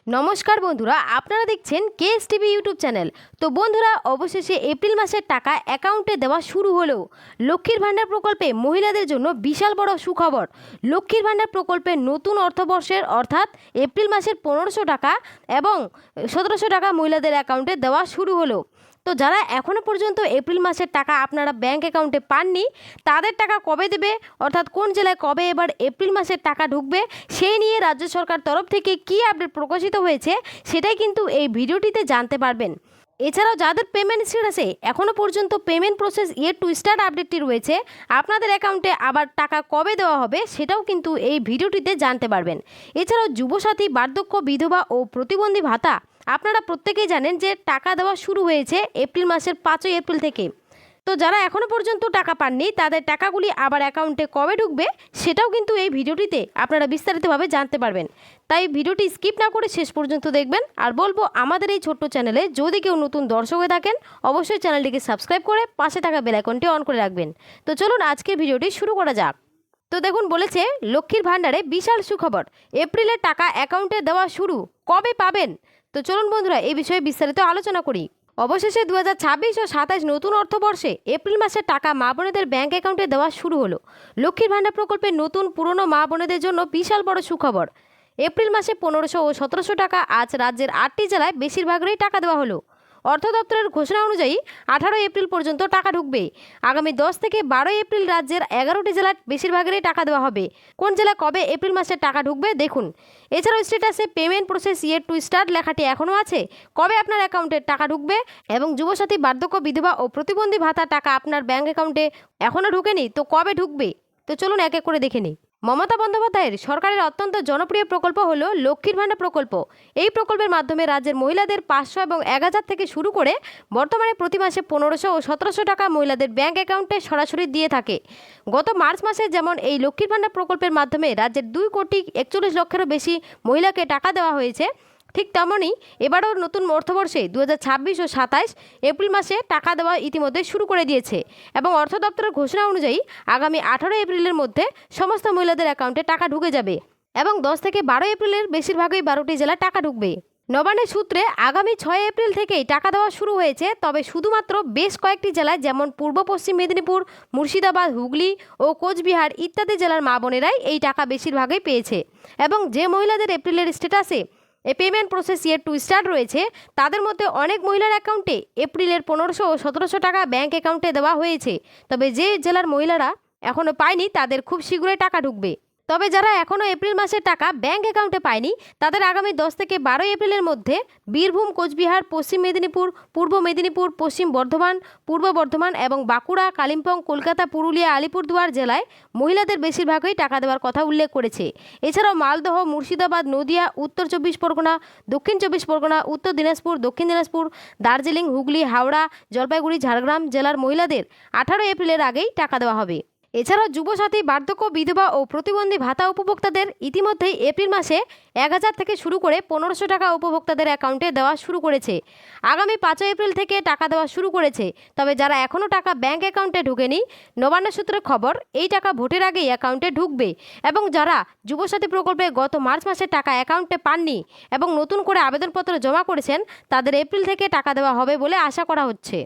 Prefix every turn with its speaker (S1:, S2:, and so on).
S1: নমস্কার বন্ধুরা, আপনারা দেখছেন কেএসটিভি ইউটিউব চ্যানেল। তো বন্ধুরা, অবশেষে এপ্রিল মাসের টাকা অ্যাকাউন্টে দেওয়া শুরু হলো। লক্ষ্মীর ভাণ্ডার প্রকল্পে মহিলাদের জন্য বিশাল বড় সুখবর। লক্ষ্মীর ভাণ্ডার প্রকল্পে নতুন অর্থবর্ষের অর্থাৎ এপ্রিল মাসের 1500 টাকা এবং 1700 টাকা মহিলাদের অ্যাকাউন্টে দেওয়া শুরু হলো। তো যারা এখনও পর্যন্ত এপ্রিল মাসের টাকা আপনারা ব্যাংক অ্যাকাউন্টে পাননি, তাদের টাকা কবে দেবে, অর্থাৎ কোন জেলায় কবে এবার এপ্রিল মাসের টাকা ঢুকবে, সেই নিয়ে রাজ্য সরকার তরফ থেকে কী আপডেট প্রকাশিত হয়েছে সেটাই কিন্তু এই ভিডিওটিতে জানতে পারবেন। এছাড়াও যাদের পেমেন্ট স্ট্যাটাসে এখনও পর্যন্ত payment process yet to start আপডেটটি রয়েছে, আপনাদের অ্যাকাউন্টে আবার টাকা কবে দেওয়া হবে সেটাও কিন্তু এই ভিডিওটিতে জানতে পারবেন। এছাড়াও যুবসাথী, বার্ধক্য, বিধবা ও প্রতিবন্ধী ভাতা আপনারা প্রত্যেকেই জানেন যে টাকা দেওয়া শুরু হয়েছে এপ্রিল মাসের 5ই এপ্রিল থেকে। তো যারা এখনও পর্যন্ত টাকা পাননি, তাদের টাকাগুলি আবার অ্যাকাউন্টে কবে ঢুকবে সেটাও কিন্তু এই ভিডিওটিতে আপনারা বিস্তারিতভাবে জানতে পারবেন। তাই ভিডিওটি স্কিপ না করে শেষ পর্যন্ত দেখবেন। আর বলবো, আমাদের এই ছোট্ট চ্যানেলে যদি কেউ নতুন দর্শক হয়ে থাকেন, অবশ্যই চ্যানেলটিকে সাবস্ক্রাইব করে পাশে থাকা বেল আইকনটি অন করে রাখবেন। তো চলুন আজকের ভিডিওটি শুরু করা যাক। তো দেখুন, বলেছে লক্ষ্মীর ভাণ্ডারে বিশাল সুখবর, এপ্রিলের টাকা অ্যাকাউন্টে দেওয়া শুরু, কবে পাবেন? তো চলুন বন্ধুরা, এই বিষয়ে বিস্তারিত আলোচনা করি। অবশেষে 2026 ও 27 নতুন অর্থবর্ষে এপ্রিল মাসের টাকা মা বোনেদের ব্যাঙ্ক অ্যাকাউন্টে দেওয়া শুরু হলো। লক্ষ্মীর ভাণ্ডার প্রকল্পে নতুন পুরনো মা বোনেদের জন্য বিশাল বড় সুখবর। এপ্রিল মাসে 1500 ও 1700 টাকা আজ রাজ্যের 8টি জেলায় বেশিরভাগেরই টাকা দেওয়া হলো। অর্থ দপ্তরের ঘোষণা অনুযায়ী 18 এপ্রিল পর্যন্ত টাকা ঢুকবে। আগামী 10 থেকে 12 এপ্রিল রাজ্যের 11টি জেলার বেশিরভাগেরই টাকা দেওয়া হবে। কোন জেলায় কবে এপ্রিল মাসের টাকা ঢুকবে দেখুন। এছাড়াও স্ট্যাটাসে payment process yet to start লেখাটি এখনও আছে, কবে আপনার অ্যাকাউন্টে টাকা ঢুকবে। এবং যুবসাথী, বার্ধক্য, বিধবা ও প্রতিবন্ধী ভাতা টাকা আপনার ব্যাঙ্ক অ্যাকাউন্টে এখনও ঢুকেনি, তো কবে ঢুকবে? তো চলুন এক এক করে দেখে নিই। মমতা বন্দ্যোপাধ্যায়ের সরকারের অত্যন্ত জনপ্রিয় প্রকল্প হলো লক্ষ্মীর ভাণ্ডার প্রকল্প। এই প্রকল্পের মাধ্যমে রাজ্যের মহিলাদের 500 এবং 1000 থেকে শুরু করে বর্তমানে প্রতি মাসে 1500 ও 1700 টাকা মহিলাদের ব্যাঙ্ক অ্যাকাউন্টে সরাসরি দিয়ে থাকে। গত মার্চ মাসে যেমন এই লক্ষ্মীর ভাণ্ডার প্রকল্পের মাধ্যমে রাজ্যের 2,41 লক্ষেরও বেশি মহিলাকে টাকা দেওয়া হয়েছে, ঠিক তেমনই এবারও নতুন অর্থবর্ষে 2026 ও 27 এপ্রিল মাসে টাকা দেওয়া ইতিমধ্যে শুরু করে দিয়েছে। এবং অর্থ দপ্তরের ঘোষণা অনুযায়ী আগামী 18 এপ্রিলের মধ্যে সমস্ত মহিলাদের অ্যাকাউন্টে টাকা ঢুকে যাবে এবং 10 থেকে 12 এপ্রিলের বেশিরভাগই 12টি জেলায় টাকা ঢুকবে। নবান্নের সূত্রে আগামী 6 এপ্রিল থেকেই টাকা দেওয়া শুরু হয়েছে, তবে শুধুমাত্র বেশ কয়েকটি জেলায় যেমন পূর্ব পশ্চিম মেদিনীপুর, মুর্শিদাবাদ, হুগলি ও কোচবিহার ইত্যাদি জেলার মা বোনেরাই এই টাকা বেশিরভাগই পেয়েছে। এবং যে মহিলাদের এপ্রিলের স্ট্যাটাসে payment process yet to start রয়েছে, তাদের মধ্যে অনেক মহিলার অ্যাকাউন্টে এপ্রিলের 1500 ও 1700 টাকা ব্যাঙ্ক অ্যাকাউন্টে দেওয়া হয়েছে। তবে যে জেলার মহিলারা এখনও পায়নি, তাদের খুব শীঘ্রই টাকা ঢুকবে। তবে যারা এখনও এপ্রিল মাসের টাকা ব্যাঙ্ক অ্যাকাউন্টে পায়নি, তাদের আগামী 10 থেকে 12 এপ্রিলের মধ্যে বীরভূম, কোচবিহার, পশ্চিম মেদিনীপুর, পূর্ব মেদিনীপুর, পশ্চিম বর্ধমান, পূর্ব বর্ধমান এবং বাঁকুড়া, কালিম্পং, কলকাতা, পুরুলিয়া, আলিপুরদুয়ার জেলায় মহিলাদের বেশিরভাগই টাকা দেওয়ার কথা উল্লেখ করেছে। এছাড়াও মালদহ, মুর্শিদাবাদ, নদিয়া, উত্তর 24 পরগনা, দক্ষিণ 24 পরগনা, উত্তর দিনাজপুর, দক্ষিণ দিনাজপুর, দার্জিলিং, হুগলি, হাওড়া, জলপাইগুড়ি, ঝাড়গ্রাম জেলার মহিলাদের 18 এপ্রিলের আগেই টাকা দেওয়া হবে। এছাড়াও যুবসাথী, বার্ধক্য, বিধবা ও প্রতিবন্ধী ভাতা উপভোক্তাদের ইতিমধ্যেই এপ্রিল মাসে 1000 থেকে শুরু করে 1500 টাকা উপভোক্তাদের অ্যাকাউন্টে দেওয়া শুরু করেছে। আগামী 5 এপ্রিল থেকে টাকা দেওয়া শুরু করেছে। তবে যারা এখনও টাকা ব্যাঙ্ক অ্যাকাউন্টে ঢুকেনি, নবান্ন সূত্রে খবর এই টাকা ভোটের আগেই অ্যাকাউন্টে ঢুকবে। এবং যারা যুবসাথী প্রকল্পে গত মার্চ মাসে টাকা অ্যাকাউন্টে পাননি এবং নতুন করে আবেদনপত্র জমা করেছেন, তাদের এপ্রিল থেকে টাকা দেওয়া হবে বলে আশা করা হচ্ছে।